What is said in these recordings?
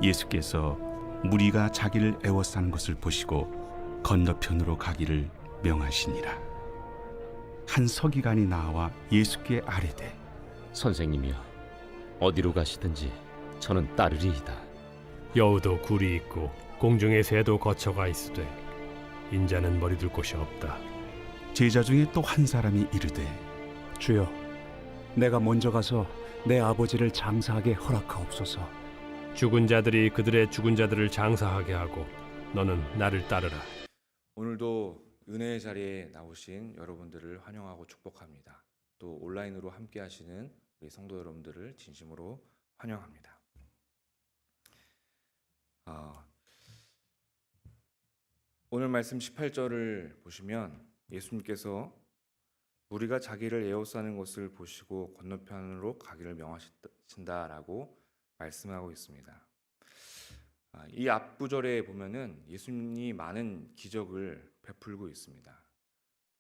예수께서 무리가 자기를 애워싸는 것을 보시고 건너편으로 가기를 명하시니라. 한 서기관이 나와 예수께 아뢰되 선생님이여, 어디로 가시든지 저는 따르리이다. 여우도 굴이 있고 공중의 새도 거처가 있으되 인자는 머리둘 곳이 없다. 제자 중에 또 한 사람이 이르되 주여, 내가 먼저 가서 내 아버지를 장사하게 허락하옵소서. 죽은 자들이 그들의 죽은 자들을 장사하게 하고 너는 나를 따르라. 오늘도 은혜의 자리에 나오신 여러분들을 환영하고 축복합니다. 또 온라인으로 함께 하시는 우리 성도 여러분들을 진심으로 환영합니다. 오늘 말씀 18절을 보시면 예수님께서 우리가 자기를 에워싸는 것을 보시고 건너편으로 가기를 명하신다라고 말씀하고 있습니다. 이 앞구절에 보면은 예수님이 많은 기적을 베풀고 있습니다.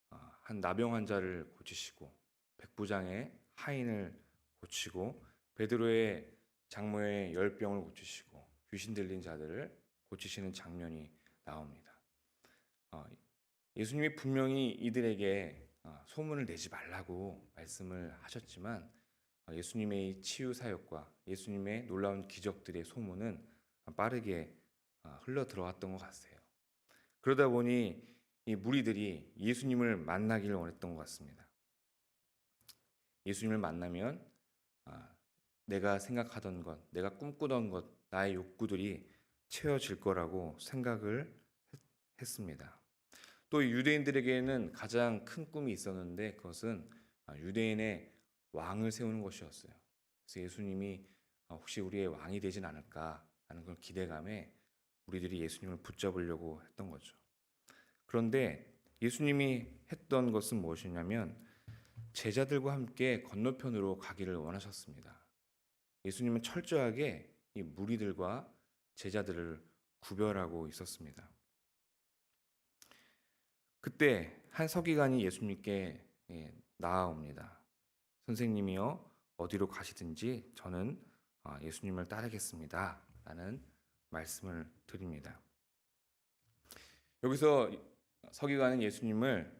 한 나병 환자를 고치시고 백부장의 하인을 고치고 베드로의 장모의 열병을 고치시고 귀신 들린 자들을 고치시는 장면이 나옵니다. 예수님이 분명히 이들에게 소문을 내지 말라고 말씀을 하셨지만 예수님의 치유 사역과 예수님의 놀라운 기적들의 소문은 빠르게 흘러 들어왔던 것 같아요. 그러다 보니 이 무리들이 예수님을 만나기를 원했던 것 같습니다. 예수님을 만나면 내가 생각하던 것, 내가 꿈꾸던 것, 나의 욕구들이 채워질 거라고 생각을 했습니다. 또 유대인들에게는 가장 큰 꿈이 있었는데 그것은 유대인의 왕을 세우는 것이었어요. 그래서 예수님이 혹시 우리의 왕이 되진 않을까 하는 그런 기대감에 우리들이 예수님을 붙잡으려고 했던 거죠. 그런데 예수님이 했던 것은 무엇이냐면 제자들과 함께 건너편으로 가기를 원하셨습니다. 예수님은 철저하게 이 무리들과 제자들을 구별하고 있었습니다. 그때 한 서기관이 예수님께 나아옵니다. 선생님이여, 어디로 가시든지 저는 예수님을 따르겠습니다 라는 말씀을 드립니다. 여기서 서기관은 예수님을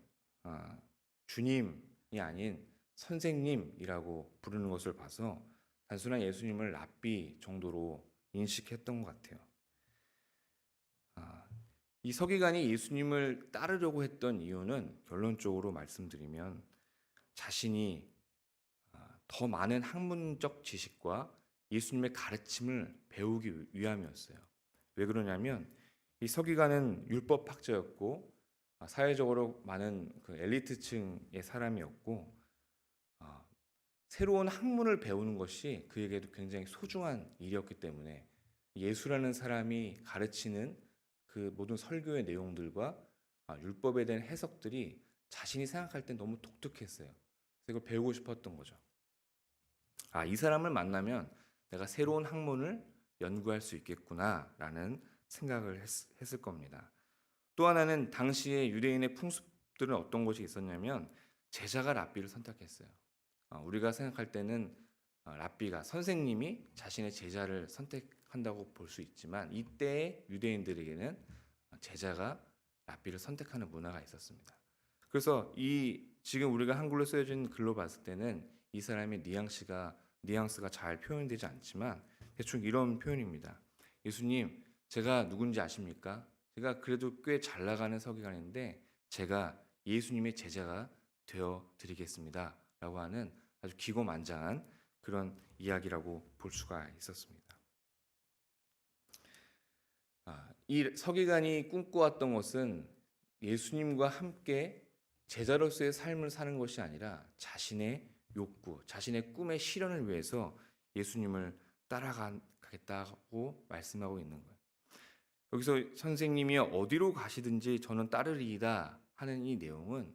주님이 아닌 선생님이라고 부르는 것을 봐서 단순한 예수님을 랍비 정도로 인식했던 것 같아요. 이 서기관이 예수님을 따르려고 했던 이유는 결론적으로 말씀드리면 자신이 더 많은 학문적 지식과 예수님의 가르침을 배우기 위함이었어요. 왜 그러냐면 이 서기관은 율법학자였고 사회적으로 많은 그 엘리트층의 사람이었고 새로운 학문을 배우는 것이 그에게도 굉장히 소중한 일이었기 때문에 예수라는 사람이 가르치는 그 모든 설교의 내용들과 율법에 대한 해석들이 자신이 생각할 땐 너무 독특했어요. 그래서 이걸 배우고 싶었던 거죠. 이 사람을 만나면 내가 새로운 학문을 연구할 수 있겠구나라는 생각을 했을 겁니다. 또 하나는 당시에 유대인의 풍습들은 어떤 것이 있었냐면 제자가 랍비를 선택했어요. 우리가 생각할 때는 랍비가 선생님이 자신의 제자를 선택한다고 볼 수 있지만 이때의 유대인들에게는 제자가 랍비를 선택하는 문화가 있었습니다. 그래서 지금 우리가 한글로 쓰여진 글로 봤을 때는 이 사람의 뉘앙스가 잘 표현되지 않지만 대충 이런 표현입니다. 예수님, 제가 누군지 아십니까? 제가 그래도 꽤 잘 나가는 서기관인데 제가 예수님의 제자가 되어 드리겠습니다 라고 하는 아주 기고만장한 그런 이야기라고 볼 수가 있었습니다. 이 서기관이 꿈꿔왔던 것은 예수님과 함께 제자로서의 삶을 사는 것이 아니라 자신의 욕구, 자신의 꿈의 실현을 위해서 예수님을 따라가겠다고 말씀하고 있는 거예요. 여기서 선생님이 어디로 가시든지 저는 따르리이다 하는 이 내용은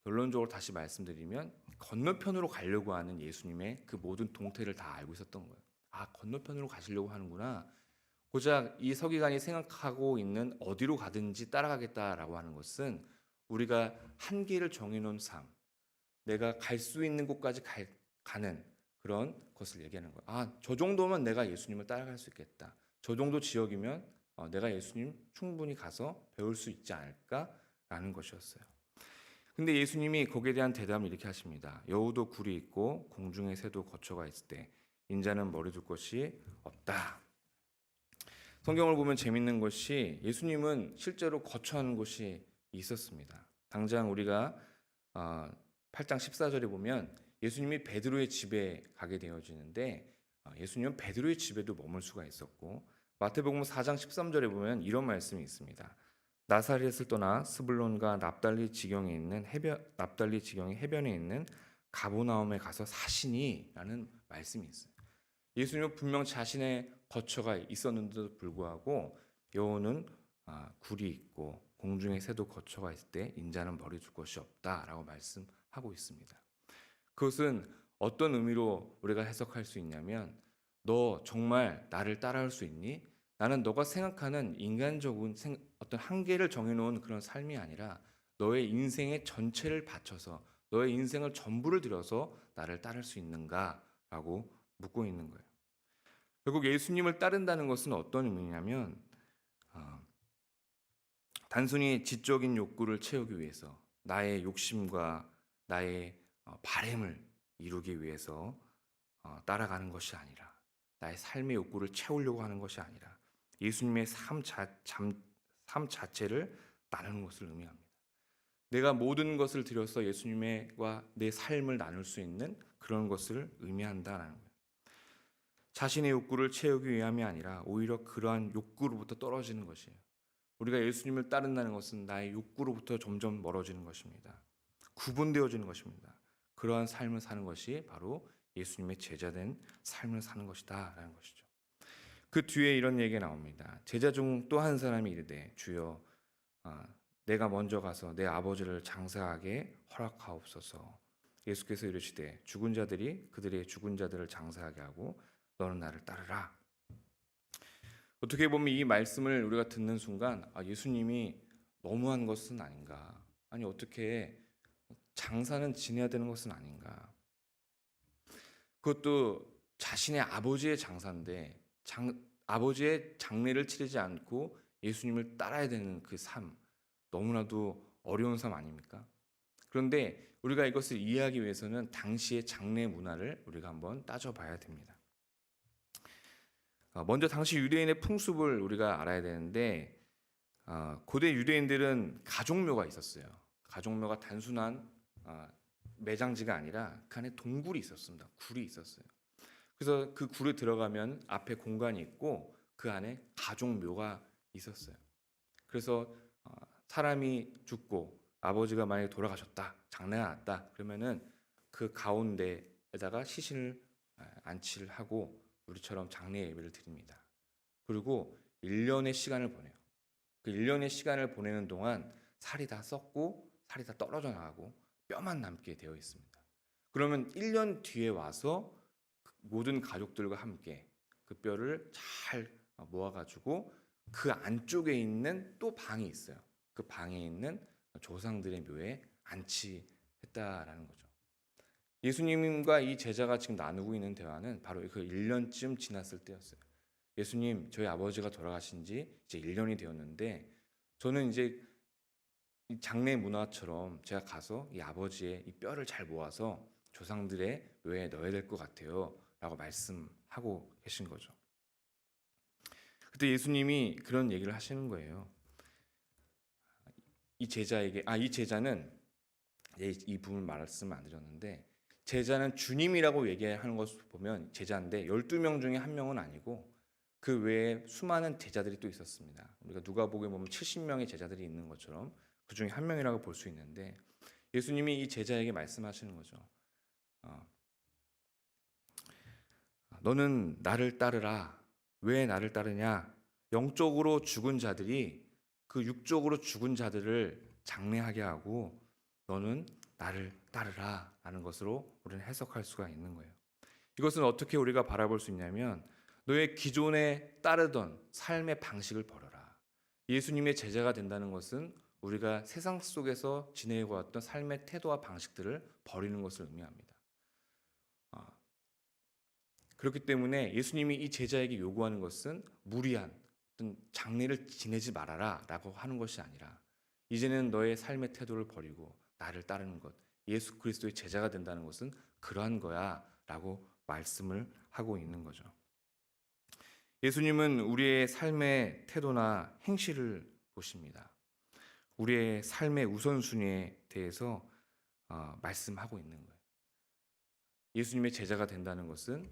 결론적으로 다시 말씀드리면 건너편으로 가려고 하는 예수님의 그 모든 동태를 다 알고 있었던 거예요. 건너편으로 가시려고 하는구나. 고작 이 서기관이 생각하고 있는 어디로 가든지 따라가겠다라고 하는 것은 우리가 한계를 정해놓은 삶, 내가 갈 수 있는 곳까지 가는 그런 것을 얘기하는 거예요. 저 정도면 내가 예수님을 따라갈 수 있겠다. 저 정도 지역이면 내가 예수님 충분히 가서 배울 수 있지 않을까라는 것이었어요. 근데 예수님이 거기에 대한 대답을 이렇게 하십니다. 여우도 굴이 있고 공중의 새도 거처가 있을 때 인자는 머리 둘 곳이 없다. 성경을 보면 재밌는 것이 예수님은 실제로 거처하는 곳이 있었습니다. 당장 우리가 8장 14절에 보면 예수님이 베드로의 집에 가게 되어지는데 예수님은 베드로의 집에도 머물 수가 있었고, 마태복음 4장 13절에 보면 이런 말씀이 있습니다. 나사렛을 떠나 스불론과 납달리 지경의 해변에 있는 가보나움에 가서 사시니라는 말씀이 있어요. 예수님은 분명 자신의 거처가 있었는데도 불구하고 여호는 굴이 있고 공중의 새도 거처가 있을 때 인자는 머리 둘 곳이 없다라고 말씀하고 있습니다. 그것은 어떤 의미로 우리가 해석할 수 있냐면, 너 정말 나를 따라올 수 있니? 나는 너가 생각하는 인간적인 어떤 한계를 정해놓은 그런 삶이 아니라 너의 인생의 전체를 바쳐서 너의 인생을 전부를 들여서 나를 따를 수 있는가라고 묻고 있는 거예요. 결국 예수님을 따른다는 것은 어떤 의미냐면 단순히 지적인 욕구를 채우기 위해서 나의 욕심과 나의 바램을 이루기 위해서 따라가는 것이 아니라, 나의 삶의 욕구를 채우려고 하는 것이 아니라 예수님의 삶 자체를 나누는 것을 의미합니다. 내가 모든 것을 들여서 예수님과 내 삶을 나눌 수 있는 그런 것을 의미한다는 거예요. 자신의 욕구를 채우기 위함이 아니라 오히려 그러한 욕구로부터 떨어지는 것이에요. 우리가 예수님을 따른다는 것은 나의 욕구로부터 점점 멀어지는 것입니다. 구분되어지는 것입니다. 그러한 삶을 사는 것이 바로 예수님의 제자된 삶을 사는 것이다 라는 것이죠. 그 뒤에 이런 얘기가 나옵니다. 제자 중 또 한 사람이 이르되 주여 내가 먼저 가서 내 아버지를 장사하게 허락하옵소서. 예수께서 이르시되 죽은 자들이 그들의 죽은 자들을 장사하게 하고 너는 나를 따르라. 어떻게 보면 이 말씀을 우리가 듣는 순간 예수님이 너무한 것은 아닌가, 아니 어떻게 장사는 지내야 되는 것은 아닌가, 그것도 자신의 아버지의 장사인데 아버지의 장례를 치르지 않고 예수님을 따라야 되는 그 삶, 너무나도 어려운 삶 아닙니까? 그런데 우리가 이것을 이해하기 위해서는 당시의 장례 문화를 우리가 한번 따져봐야 됩니다. 먼저 당시 유대인의 풍습을 우리가 알아야 되는데, 고대 유대인들은 가족묘가 있었어요. 가족묘가 단순한 매장지가 아니라 그 안에 동굴이 있었습니다. 굴이 있었어요. 그래서 그 굴에 들어가면 앞에 공간이 있고 그 안에 가족묘가 있었어요. 그래서 사람이 죽고 아버지가 만약에 돌아가셨다, 장례가 났다 그러면은 그 가운데에다가 시신을 안치를 하고 우리처럼 장례 예배를 드립니다. 그리고 1년의 시간을 보내요. 그 1년의 시간을 보내는 동안 살이 다 썩고 살이 다 떨어져 나가고 뼈만 남게 되어 있습니다. 그러면 1년 뒤에 와서 모든 가족들과 함께 그 뼈를 잘 모아가지고 그 안쪽에 있는 또 방이 있어요. 그 방에 있는 조상들의 묘에 안치했다라는 거죠. 예수님과 이 제자가 지금 나누고 있는 대화는 바로 그 1년쯤 지났을 때였어요. 예수님, 저희 아버지가 돌아가신 지 이제 1년이 되었는데 저는 이제 이 장례 문화처럼 제가 가서 이 아버지의 이 뼈를 잘 모아서 조상들의 묘에 넣어야 될 것 같아요 라고 말씀하고 계신 거죠. 그때 예수님이 그런 얘기를 하시는 거예요. 이 제자에게, 이 제자는 이 부분 말씀 안 드렸는데, 제자는 주님이라고 얘기하는 것을 보면 제자인데 12명 중에 한 명은 아니고 그 외에 수많은 제자들이 또 있었습니다. 우리가 누가복음에 보면 70명의 제자들이 있는 것처럼 그 중에 한 명이라고 볼 수 있는데, 예수님이 이 제자에게 말씀하시는 거죠. 너는 나를 따르라. 왜 나를 따르냐? 영적으로 죽은 자들이 그 육적으로 죽은 자들을 장례하게 하고 너는 나를 따르라 라는 것으로 우리는 해석할 수가 있는 거예요. 이것은 어떻게 우리가 바라볼 수 있냐면, 너의 기존에 따르던 삶의 방식을 버려라. 예수님의 제자가 된다는 것은 우리가 세상 속에서 지내고 왔던 삶의 태도와 방식들을 버리는 것을 의미합니다. 그렇기 때문에 예수님이 이 제자에게 요구하는 것은 무리한 어떤 장례를 지내지 말아라라고 하는 것이 아니라 이제는 너의 삶의 태도를 버리고 나를 따르는 것, 예수 그리스도의 제자가 된다는 것은 그러한 거야라고 말씀을 하고 있는 거죠. 예수님은 우리의 삶의 태도나 행실을 보십니다. 우리의 삶의 우선순위에 대해서 말씀하고 있는 거예요. 예수님의 제자가 된다는 것은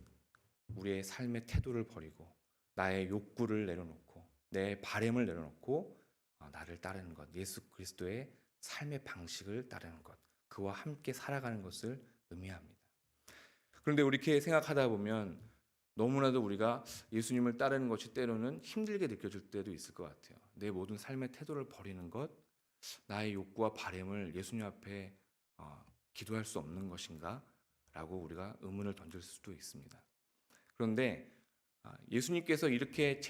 우리의 삶의 태도를 버리고 나의 욕구를 내려놓고 내 바램을 내려놓고 나를 따르는 것, 예수 그리스도의 삶의 방식을 따르는 것, 그와 함께 살아가는 것을 의미합니다. 그런데 이렇게 생각하다 보면 너무나도 우리가 예수님을 따르는 것이 때로는 힘들게 느껴질 때도 있을 것 같아요. 내 모든 삶의 태도를 버리는 것, 나의 욕구와 바램을 예수님 앞에 기도할 수 없는 것인가? 라고 우리가 의문을 던질 수도 있습니다. 그런데 예수님께서 이렇게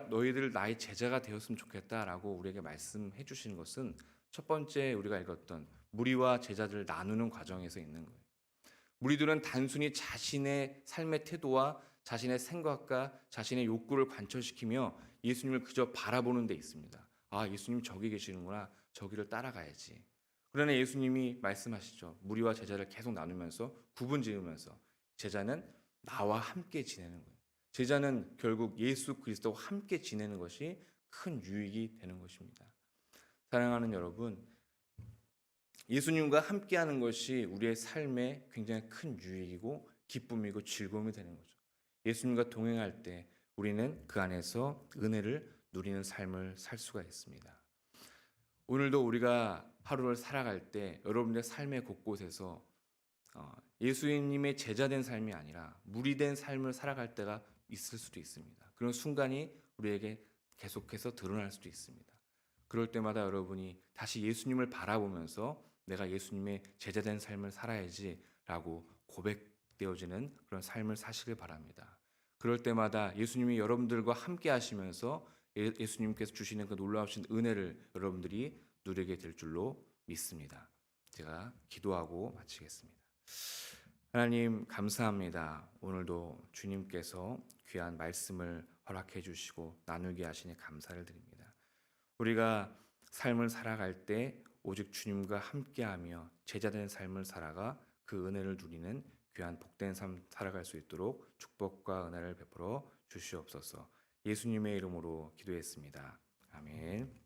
너희들 나의 제자가 되었으면 좋겠다라고 우리에게 말씀해 주시는 것은 첫 번째 우리가 읽었던 무리와 제자들을 나누는 과정에서 있는 거예요. 무리들은 단순히 자신의 삶의 태도와 자신의 생각과 자신의 욕구를 관철시키며 예수님을 그저 바라보는 데 있습니다. 아, 예수님 저기 계시는구나. 저기를 따라가야지. 그러나 예수님이 말씀하시죠. 무리와 제자를 계속 나누면서 구분 지으면서 제자는 나와 함께 지내는 거예요. 제자는 결국 예수 그리스도와 함께 지내는 것이 큰 유익이 되는 것입니다. 사랑하는 여러분, 예수님과 함께하는 것이 우리의 삶에 굉장히 큰 유익이고 기쁨이고 즐거움이 되는 거죠. 예수님과 동행할 때 우리는 그 안에서 은혜를 누리는 삶을 살 수가 있습니다. 오늘도 우리가 하루를 살아갈 때 여러분의 삶의 곳곳에서 예수님의 제자된 삶이 아니라 무리된 삶을 살아갈 때가 있을 수도 있습니다. 그런 순간이 우리에게 계속해서 드러날 수도 있습니다. 그럴 때마다 여러분이 다시 예수님을 바라보면서 내가 예수님의 제자된 삶을 살아야지라고 고백되어지는 그런 삶을 사시길 바랍니다. 그럴 때마다 예수님이 여러분들과 함께 하시면서 예수님께서 주시는 그 놀라우신 은혜를 여러분들이 누리게 될 줄로 믿습니다. 제가 기도하고 마치겠습니다. 하나님 감사합니다. 오늘도 주님께서 귀한 말씀을 허락해 주시고 나누게 하시니 감사를 드립니다. 우리가 삶을 살아갈 때 오직 주님과 함께하며 제자된 삶을 살아가 그 은혜를 누리는 귀한 복된 삶 살아갈 수 있도록 축복과 은혜를 베풀어 주시옵소서. 예수님의 이름으로 기도했습니다. 아멘.